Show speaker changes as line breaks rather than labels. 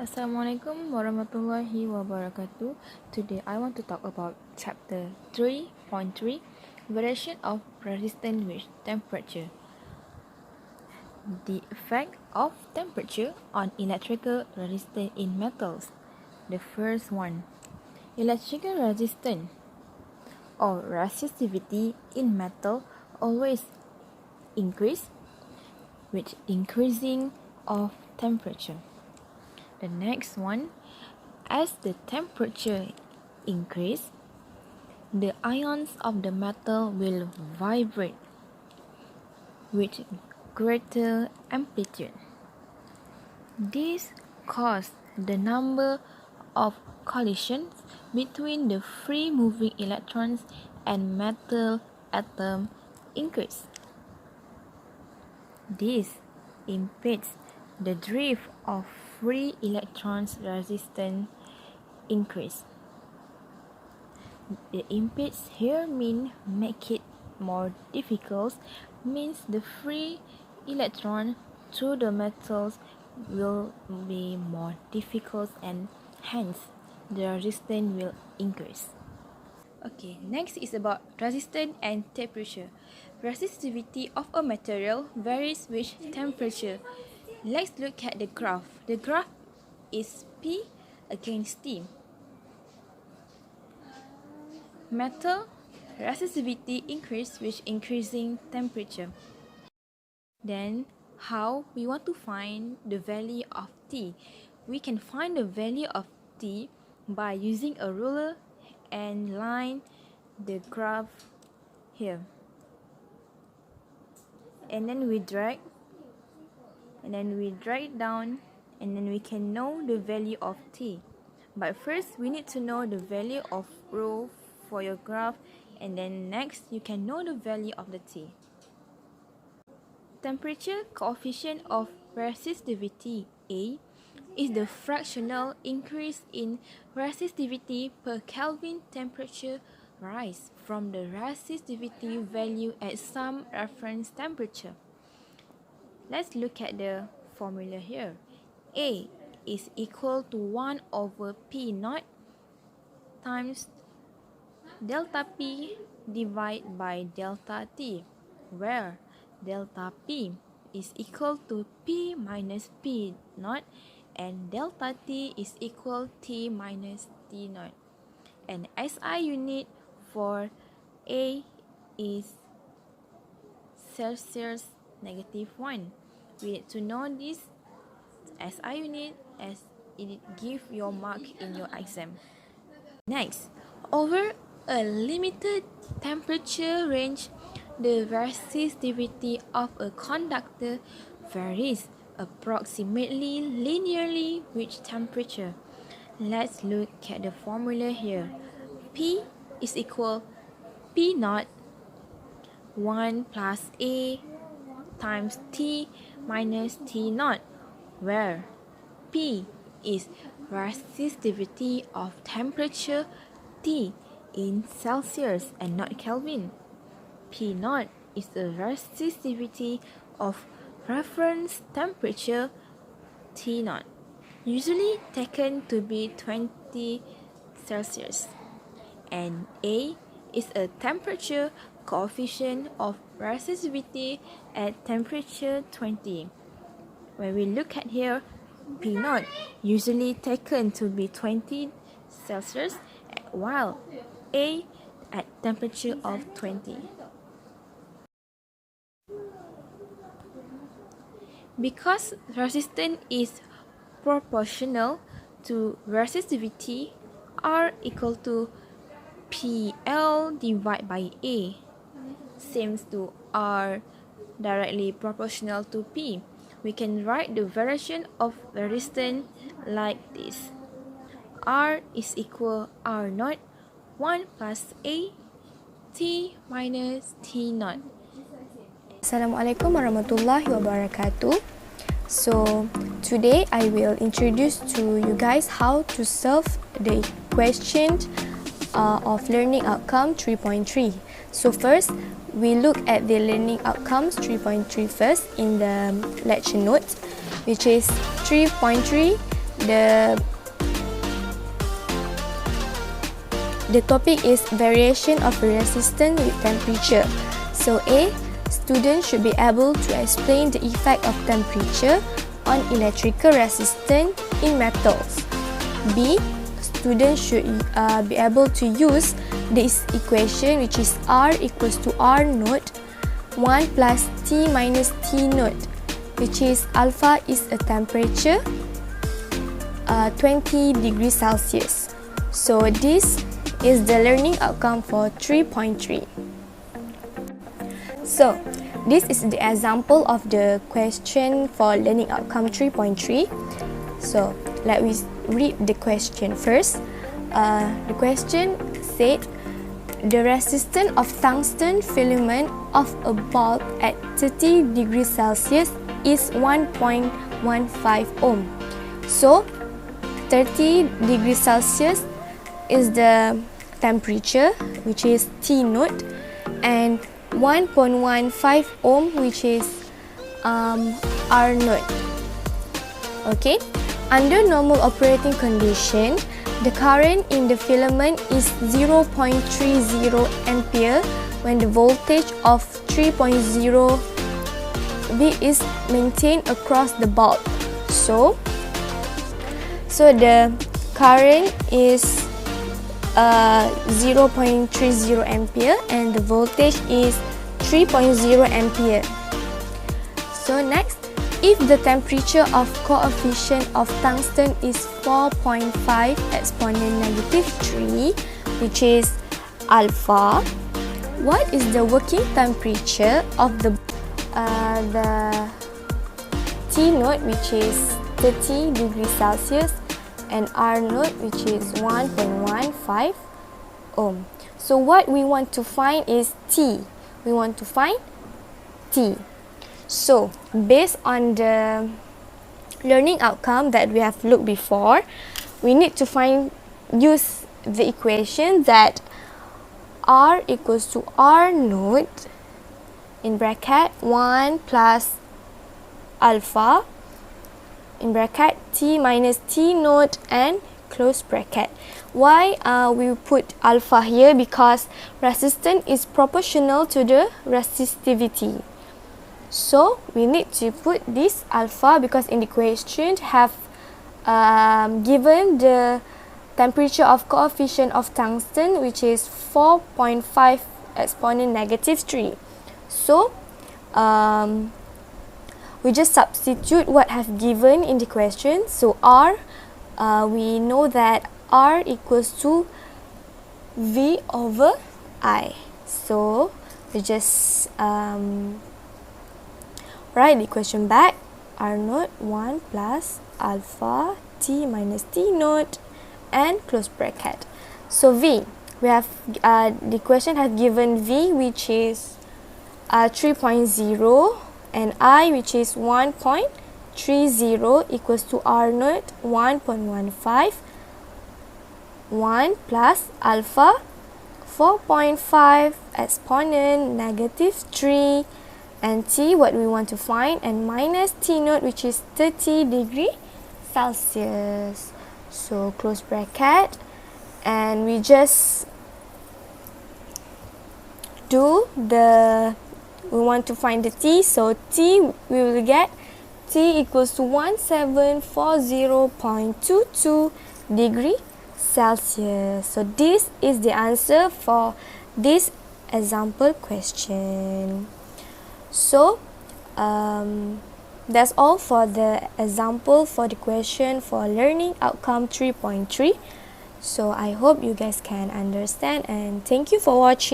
Assalamualaikum warahmatullahi wabarakatuh. Today I want to talk about chapter 3.3, variation of resistance with temperature. The effect of temperature on electrical resistance in metals. The first one, electrical resistance or resistivity in metal always increase with increasing of temperature. The next one, as the temperature increase, the ions of the metal will vibrate with greater amplitude. This causes the number of collisions between the free-moving electrons and metal atom increase. This impedes the drift of free electrons resistance increase. The impedes here make it more difficult, means the free electron through the metals will be more difficult and hence the resistance will increase. Okay, next is about resistance and temperature. Resistivity of a material varies with temperature. Let's look at the graph. The graph is P against T. Metal resistivity increase with increasing temperature. Then, how we want to find the value of T? We can find the value of T by using a ruler and line the graph here. And then we drag it down, and then we can know the value of T. But first we need to know the value of rho for your graph, and then next you can know the value of the T. Temperature coefficient of resistivity A is the fractional increase in resistivity per Kelvin temperature rise from the resistivity value at some reference temperature. Let's look at the formula here. A is equal to 1 over P naught times delta P divided by delta T, where delta P is equal to P minus P naught and delta T is equal T minus T naught. And SI unit for A is Celsius -1. We need to know this SI unit as it gives your mark in your exam. Next, over a limited temperature range, the resistivity of a conductor varies approximately linearly with temperature. Let's look at the formula here. P is equal P naught 1 plus A times T minus T naught, where P is resistivity of temperature T in Celsius and not Kelvin. P naught is the resistivity of reference temperature T naught, usually taken to be 20 Celsius. And A is a temperature coefficient of resistivity at temperature 20. When we look at here, P naught usually taken to be 20 Celsius, while A at temperature of 20. Because resistance is proportional to resistivity, R equal to PL divided by A, seems to R directly proportional to P. We can write the variation of resistance like this. R is equal R naught 1 plus A T minus T naught.
Assalamualaikum warahmatullahi wabarakatuh. So today I will introduce to you guys how to solve the equation of learning outcome 3.3. So first, we look at the learning outcomes 3.3 first in the lecture notes, which is 3.3. the topic is variation of resistance with temperature. So A, students should be able to explain the effect of temperature on electrical resistance in metals. B, students should be able to use this equation, which is R equals to R naught 1 plus T minus T naught, which is alpha is a temperature 20 degrees Celsius. So this is the learning outcome for 3.3. So this is the example of the question for learning outcome 3.3. So let me read the question first. The question said the resistance of tungsten filament of a bulb at 30 degrees Celsius is 1.15 ohm. So 30 degrees Celsius is the temperature, which is T naught, and 1.15 ohm, which is R naught. Okay, under normal operating condition, the current in the filament is 0.30 ampere when the voltage of 3.0 V is maintained across the bulb. So the current is 0.30 ampere and the voltage is 3.0 ampere. So next, if the temperature of coefficient of tungsten is 4.5 exponent negative 3, which is alpha, what is the working temperature of the T naught, which is 30 degrees Celsius, and R naught, which is 1.15 ohm. So what we want to find is T. We want to find T. So based on the learning outcome that we have looked before, we need to use the equation that R equals to R naught in bracket 1 plus alpha in bracket T minus T naught and close bracket. Why we put alpha here? Because resistance is proportional to the resistivity. So we need to put this alpha because in the question have given the temperature of coefficient of tungsten, which is 4.5 exponent negative 3. So we just substitute what have given in the question. So R, we know that R equals to V over I. So we just write the equation back. R naught 1 plus alpha T minus T naught and close bracket. So V, we have the question has given V, which is 3.0, and I, which is 1.30, equals to R naught 1.15, 1 plus alpha 4.5 exponent negative 3, and T, what we want to find, and minus T naught, which is 30 degree Celsius. So close bracket, and we just do we want to find the T. So T, we will get T equals to 1740.22 degree Celsius. So this is the answer for this example question. So that's all for the example for the question for learning outcome 3.3. So I hope you guys can understand, and thank you for watching.